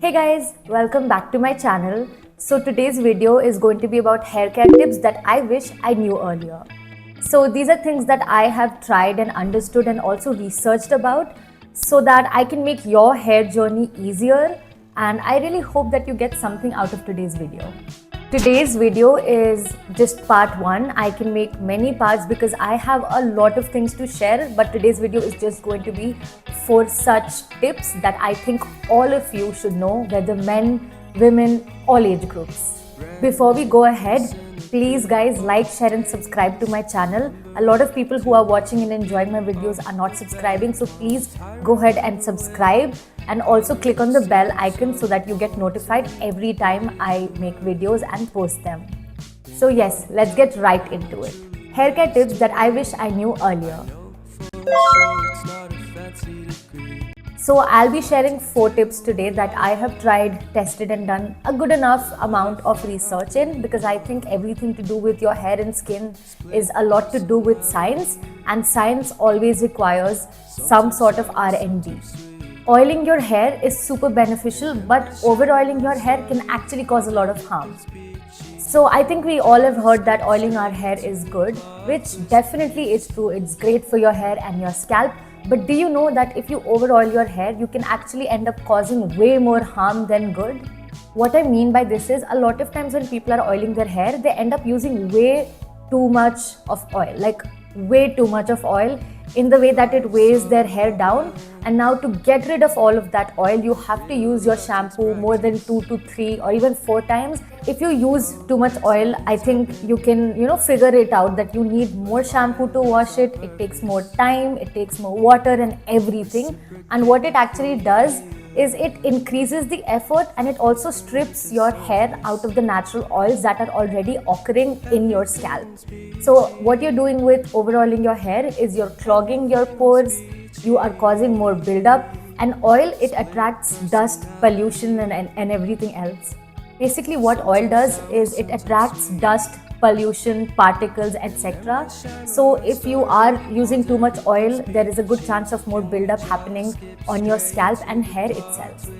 Hey guys, welcome back to my channel. So today's video is going to be about hair care tips that I wish I knew earlier. So these are things that I have tried and understood and also researched about so that I can make your hair journey easier, and I really hope that you get something out of today's video. Today's video is just part 1. I can make many parts because I have a lot of things to share, but today's video is just going to be 4 such tips that I think all of you should know, whether men, women, all age groups. Before we go ahead, please guys like, share and subscribe to my channel. A lot of people who are watching and enjoying my videos are not subscribing, so please go ahead and subscribe and also click on the bell icon so that you get notified every time I make videos and post them. So yes, let's get right into it. Hair care tips that I wish I knew earlier. So I'll be sharing 4 tips today that I have tried, tested and done a good enough amount of research in, because I think everything to do with your hair and skin is a lot to do with science, and science always requires some sort of R&D. Oiling your hair is super beneficial, but over-oiling your hair can actually cause a lot of harm. So I think we all have heard that oiling our hair is good, which definitely is true. It's great for your hair and your scalp. But do you know that if you over-oil your hair, you can actually end up causing way more harm than good? What I mean by this is, a lot of times when people are oiling their hair, they end up using way too much of oil, like way too much of oil, in the way that it weighs their hair down. And now to get rid of all of that oil, you have to use your shampoo more than 2 to 3 or even 4 times. If you use too much oil, I think you can, figure it out that you need more shampoo to wash it. It takes more time, it takes more water and everything. And what it actually does is it increases the effort, and it also strips your hair out of the natural oils that are already occurring in your scalp. So what you're doing with over-oiling your hair is you're clogging your pores, you are causing more buildup, and oil, it attracts dust, pollution and everything else. Basically what oil does is it attracts dust, pollution, particles, etc. So if you are using too much oil, there is a good chance of more buildup happening on your scalp and hair itself.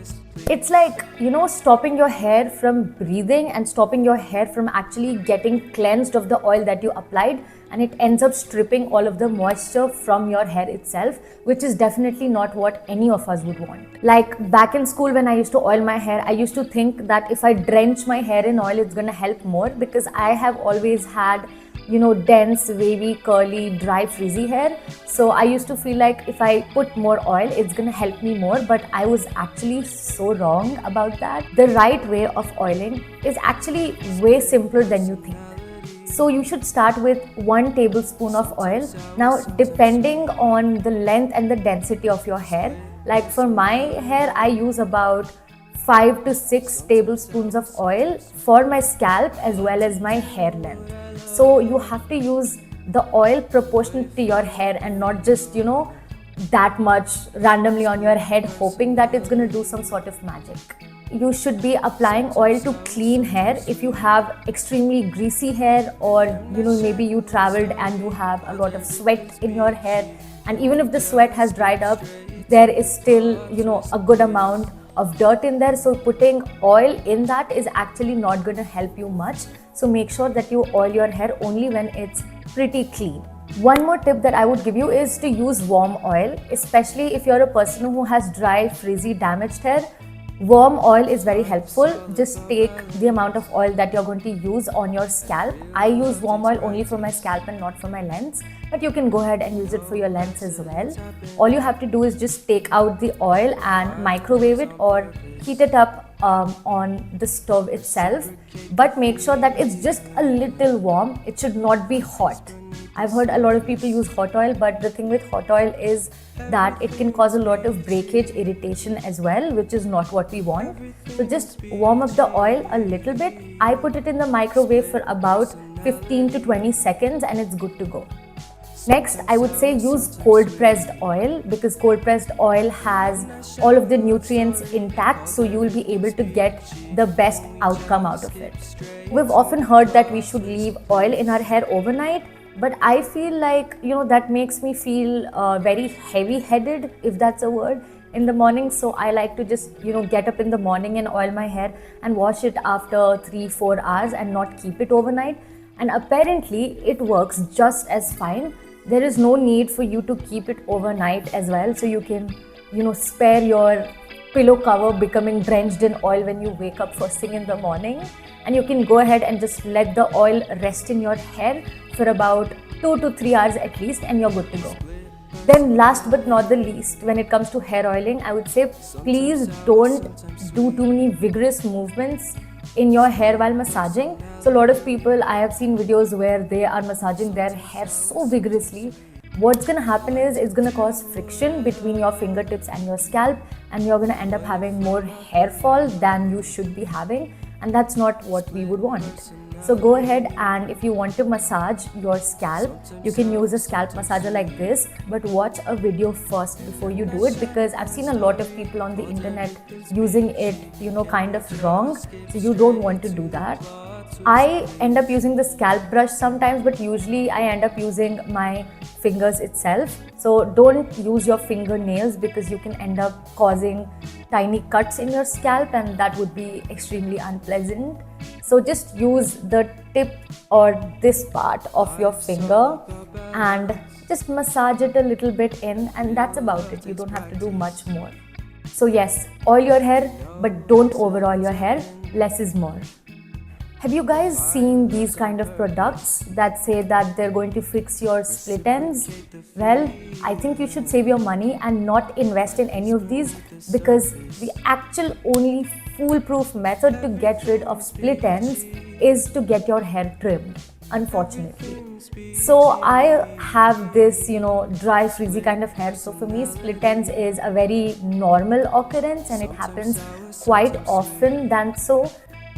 It's like, stopping your hair from breathing and stopping your hair from actually getting cleansed of the oil that you applied, and it ends up stripping all of the moisture from your hair itself, which is definitely not what any of us would want. Like back in school when I used to oil my hair, I used to think that if I drench my hair in oil, it's going to help more, because I have always had dense, wavy, curly, dry, frizzy hair. So I used to feel like if I put more oil, it's gonna help me more, but I was actually so wrong about that. The right way of oiling is actually way simpler than you think. So you should start with 1 tablespoon of oil. Now, depending on the length and the density of your hair, like for my hair, I use about 5 to 6 tablespoons of oil for my scalp as well as my hair length. So you have to use the oil proportionate to your hair and not just, that much randomly on your head hoping that it's going to do some sort of magic. You should be applying oil to clean hair. If you have extremely greasy hair, or maybe you traveled and you have a lot of sweat in your hair, and even if the sweat has dried up, there is still a good amount of dirt in there, so putting oil in that is actually not going to help you much. So make sure that you oil your hair only when it's pretty clean. One more tip that I would give you is to use warm oil, especially if you're a person who has dry, frizzy, damaged hair. Warm oil is very helpful. Just take the amount of oil that you're going to use on your scalp. I use warm oil only for my scalp and not for my lens, but you can go ahead and use it for your lens as well. All you have to do is just take out the oil and microwave it or heat it up on the stove itself, but make sure that it's just a little warm. It should not be hot. I've heard a lot of people use hot oil, but the thing with hot oil is that it can cause a lot of breakage, irritation as well, which is not what we want. So just warm up the oil a little bit. I put it in the microwave for about 15 to 20 seconds and it's good to go. Next, I would say use cold pressed oil, because cold pressed oil has all of the nutrients intact, so you will be able to get the best outcome out of it. We've often heard that we should leave oil in our hair overnight, but I feel like, that makes me feel very heavy-headed, if that's a word. in the morning, so I like to just get up in the morning and oil my hair and wash it after 3-4 hours and not keep it overnight. And apparently it works just as fine. There is no need for you to keep it overnight as well, so you can spare your pillow cover becoming drenched in oil when you wake up first thing in the morning, and you can go ahead and just let the oil rest in your hair for about 2 to 3 hours at least, and you're good to go. Then last but not the least, when it comes to hair oiling, I would say please don't do too many vigorous movements in your hair while massaging. So a lot of people, I have seen videos where they are massaging their hair so vigorously. What's going to happen is it's going to cause friction between your fingertips and your scalp, and you're going to end up having more hair fall than you should be having, and that's not what we would want. So go ahead, and if you want to massage your scalp, you can use a scalp massager like this, but watch a video first before you do it, because I've seen a lot of people on the internet using it kind of wrong, so you don't want to do that. I end up using the scalp brush sometimes, but usually I end up using my fingers itself. So don't use your fingernails, because you can end up causing tiny cuts in your scalp, and that would be extremely unpleasant. So just use the tip or this part of your finger and just massage it a little bit in, and that's about it. You don't have to do much more. So yes, oil your hair, but don't over oil your hair. Less is more. Have you guys seen these kind of products that say that they're going to fix your split ends? Well, I think you should save your money and not invest in any of these, because the actual only foolproof method to get rid of split ends is to get your hair trimmed, unfortunately. So I have this, dry, frizzy kind of hair. So for me, split ends is a very normal occurrence, and it happens quite often than so.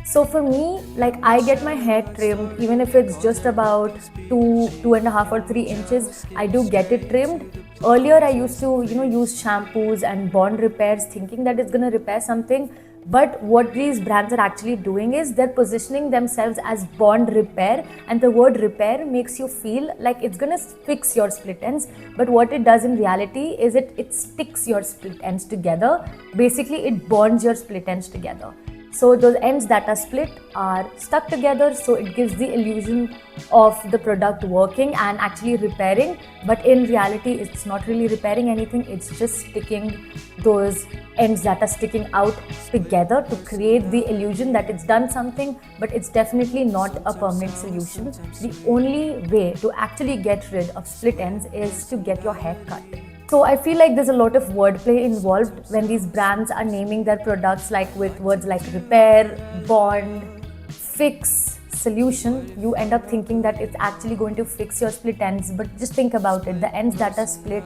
So for me, like, I get my hair trimmed, even if it's just about 2.5 or 3 inches, I do get it trimmed. Earlier, I used to, use shampoos and bond repairs thinking that it's going to repair something. But what these brands are actually doing is they're positioning themselves as bond repair, and the word repair makes you feel like it's going to fix your split ends. But what it does in reality is it sticks your split ends together. Basically, it bonds your split ends together. So those ends that are split are stuck together, so it gives the illusion of the product working and actually repairing, but in reality it's not really repairing anything. It's just sticking those ends that are sticking out together to create the illusion that it's done something, but it's definitely not a permanent solution. The only way to actually get rid of split ends is to get your hair cut. So I feel like there's a lot of wordplay involved when these brands are naming their products like with words like repair, bond, fix, solution. You end up thinking that it's actually going to fix your split ends, but just think about it. The ends that are split,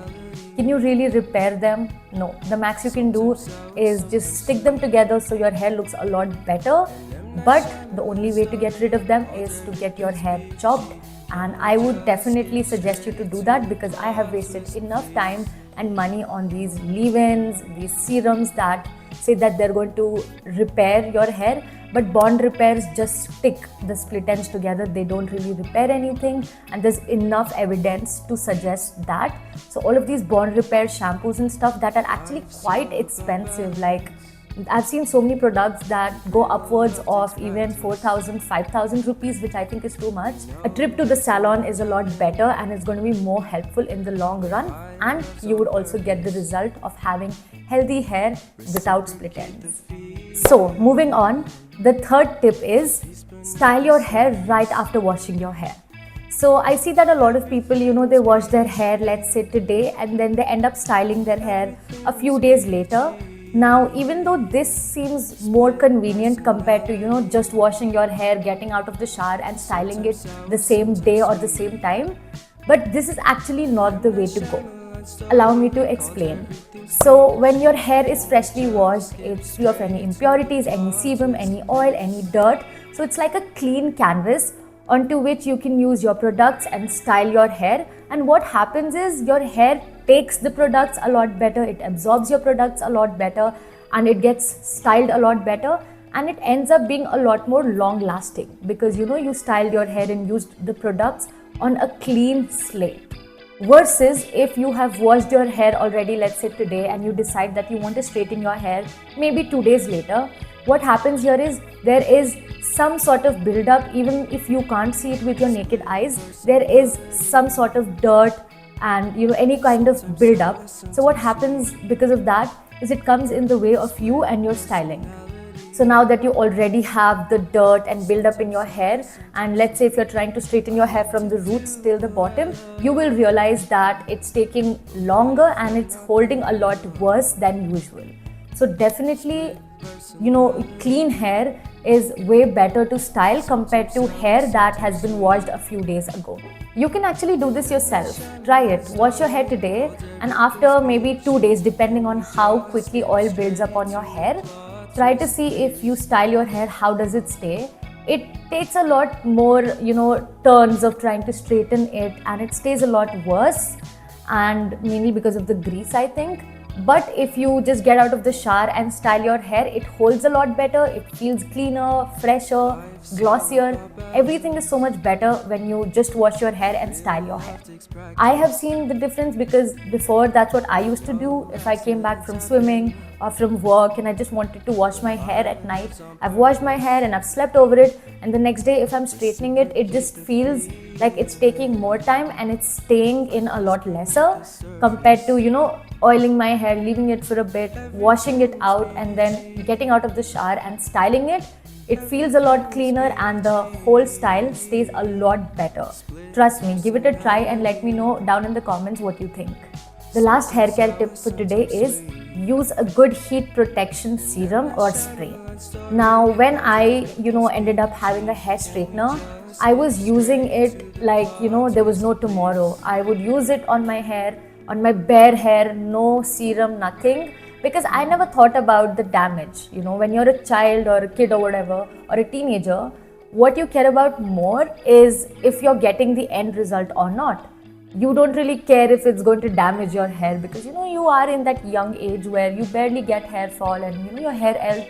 can you really repair them? No. The max you can do is just stick them together so your hair looks a lot better, but the only way to get rid of them is to get your hair chopped. And I would definitely suggest you to do that, because I have wasted enough time and money on these leave-ins, these serums that say that they're going to repair your hair, but bond repairs just stick the split ends together. They don't really repair anything, and there's enough evidence to suggest that. So all of these bond repair shampoos and stuff that are actually quite expensive, like I've seen so many products that go upwards of even 4,000, 5,000 rupees, which I think is too much. A trip to the salon is a lot better, and it's going to be more helpful in the long run, and you would also get the result of having healthy hair without split ends. So moving on, the third tip is style your hair right after washing your hair. So I see that a lot of people, they wash their hair, let's say today, and then they end up styling their hair a few days later. Now, even though this seems more convenient compared to, just washing your hair, getting out of the shower and styling it the same day or the same time, but this is actually not the way to go. Allow me to explain. So when your hair is freshly washed, it's free of any impurities, any sebum, any oil, any dirt. So it's like a clean canvas onto which you can use your products and style your hair. And what happens is your hair takes the products a lot better, it absorbs your products a lot better, and it gets styled a lot better, and it ends up being a lot more long lasting, because you styled your hair and used the products on a clean slate. Versus if you have washed your hair already, let's say today, and you decide that you want to straighten your hair maybe 2 days later, what happens here is there is some sort of build-up. Even if you can't see it with your naked eyes, there is some sort of dirt and any kind of build-up. So what happens because of that is it comes in the way of you and your styling. So now that you already have the dirt and build up in your hair, and let's say if you're trying to straighten your hair from the roots till the bottom, you will realize that it's taking longer and it's holding a lot worse than usual. So definitely, clean hair is way better to style compared to hair that has been washed a few days ago. You can actually do this yourself. Try it. Wash your hair today, and after maybe 2 days, depending on how quickly oil builds up on your hair, try to see if you style your hair, how does it stay. It takes a lot more, turns of trying to straighten it, and it stays a lot worse, and mainly because of the grease, I think. But if you just get out of the shower and style your hair, it holds a lot better, it feels cleaner, fresher, glossier. Everything is so much better when you just wash your hair and style your hair. I have seen the difference because before, that's what I used to do. If I came back from swimming or from work and I just wanted to wash my hair at night, I've washed my hair and I've slept over it, and the next day if I'm straightening it, it just feels like it's taking more time and it's staying in a lot lesser compared to oiling my hair, leaving it for a bit, washing it out, and then getting out of the shower and styling it. It feels a lot cleaner and the whole style stays a lot better. Trust me, give it a try and let me know down in the comments what you think. The last hair care tip for today is use a good heat protection serum or spray. Now, when I, ended up having a hair straightener, I was using it like, there was no tomorrow. I would use it on my hair, on my bare hair, no serum, nothing, because I never thought about the damage. When you're a child or a kid or whatever, or a teenager, what you care about more is if you're getting the end result or not. You don't really care if it's going to damage your hair because you are in that young age where you barely get hair fall, and your hair health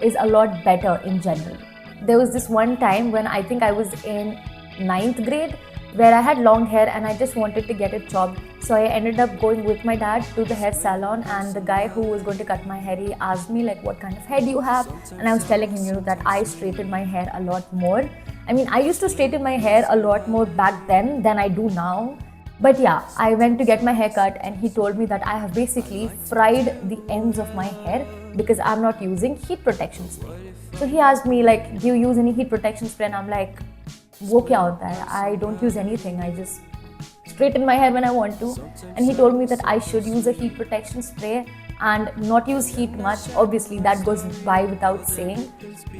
is a lot better in general. There was this one time when I think I was in 9th grade where I had long hair and I just wanted to get it chopped. So I ended up going with my dad to the hair salon, and the guy who was going to cut my hair, he asked me like, what kind of hair do you have? And I was telling him that I straighten my hair a lot more. I mean, I used to straighten my hair a lot more back then than I do now. But yeah, I went to get my hair cut and he told me that I have basically fried the ends of my hair because I'm not using heat protection spray. So he asked me like, do you use any heat protection spray? And I'm like, wo kya hota hai? I don't use anything. I just straighten my hair when I want to. And he told me that I should use a heat protection spray and not use heat much. Obviously, that goes by without saying.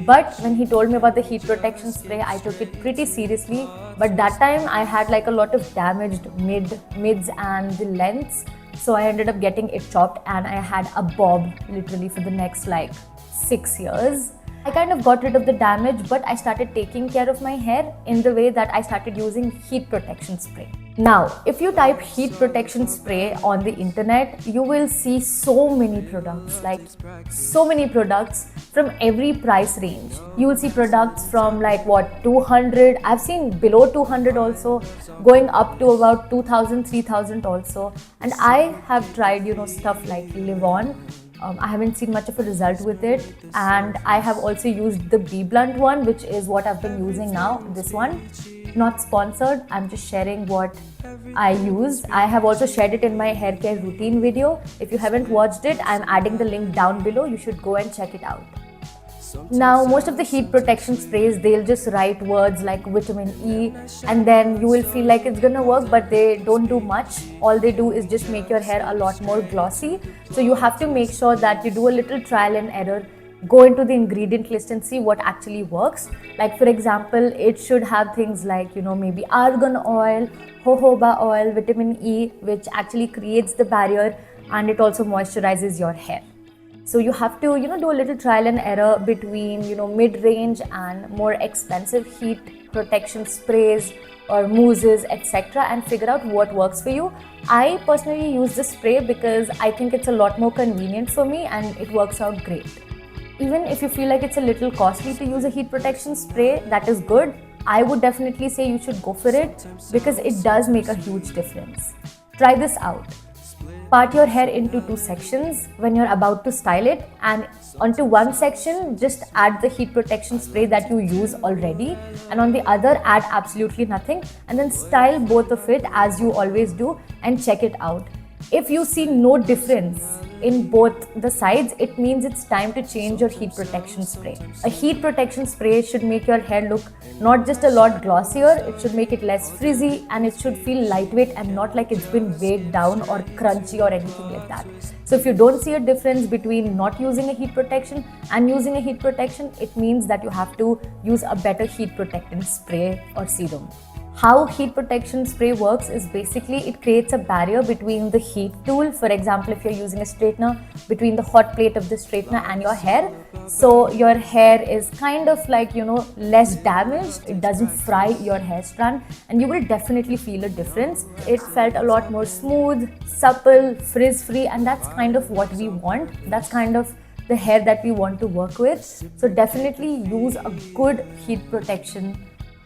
But when he told me about the heat protection spray, I took it pretty seriously. But that time I had like a lot of damaged mids and the lengths. So I ended up getting it chopped and I had a bob literally for the next like 6 years. I kind of got rid of the damage, but I started taking care of my hair in the way that I started using heat protection spray. Now, if you type heat protection spray on the internet, you will see so many products, like so many products from every price range. You will see products from like 200, I've seen below 200 also, going up to about 2000, 3000 also. And I have tried, stuff like Livon. I haven't seen much of a result with it, and I have also used the Bee Blunt one, which is what I've been using now, this one. Not sponsored, I'm just sharing what I use. I have also shared it in my hair care routine video. If you haven't watched it, I'm adding the link down below. You should go and check it out. Now, most of the heat protection sprays, they'll just write words like vitamin E, and then you will feel like it's gonna work, but they don't do much. All they do is just make your hair a lot more glossy. So you have to make sure that you do a little trial and error. Go into the ingredient list and see what actually works. Like for example, it should have things like, maybe argan oil, jojoba oil, vitamin E, which actually creates the barrier and it also moisturizes your hair. So you have to, do a little trial and error between, mid-range and more expensive heat protection sprays or mousses, etc., and figure out what works for you. I personally use this spray because I think it's a lot more convenient for me and it works out great. Even if you feel like it's a little costly to use a heat protection spray, that is good. I would definitely say you should go for it because it does make a huge difference. Try this out. Part your hair into 2 sections when you're about to style it, and onto one section just add the heat protection spray that you use already, and on the other add absolutely nothing, and then style both of it as you always do and check it out. If you see no difference in both the sides, it means it's time to change your heat protection spray. A heat protection spray should make your hair look not just a lot glossier, it should make it less frizzy, and it should feel lightweight and not like it's been weighed down or crunchy or anything like that. So if you don't see a difference between not using a heat protection and using a heat protection, it means that you have to use a better heat protectant spray or serum. How heat protection spray works is basically it creates a barrier between the heat tool, for example if you're using a straightener, between the hot plate of the straightener and your hair. So your hair is kind of like, less damaged, it doesn't fry your hair strand, and you will definitely feel a difference. It felt a lot more smooth, supple, frizz-free, and that's kind of what we want. That's kind of the hair that we want to work with. So definitely use a good heat protection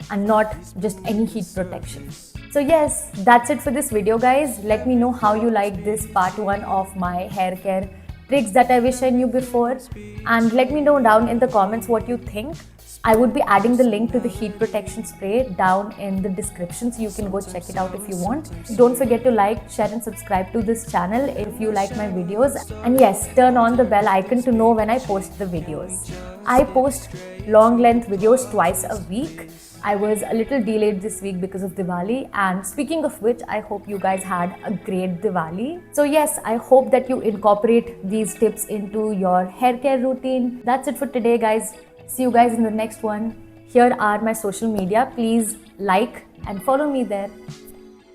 and not just any heat protection. So yes, that's it for this video guys. Let me know how you like this part 1 of my hair care tricks that I wish I knew before, and let me know down in the comments what you think. I would be adding the link to the heat protection spray down in the description, so you can go check it out if you want. Don't forget to like, share and subscribe to this channel if you like my videos, and yes, turn on the bell icon to know when I post the videos. I post long length videos twice a week. I was a little delayed this week because of Diwali, and speaking of which, I hope you guys had a great Diwali. So yes, I hope that you incorporate these tips into your hair care routine. That's it for today guys. See you guys in the next one. Here are my social media. Please like and follow me there.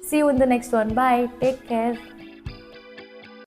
See you in the next one. Bye. Take care.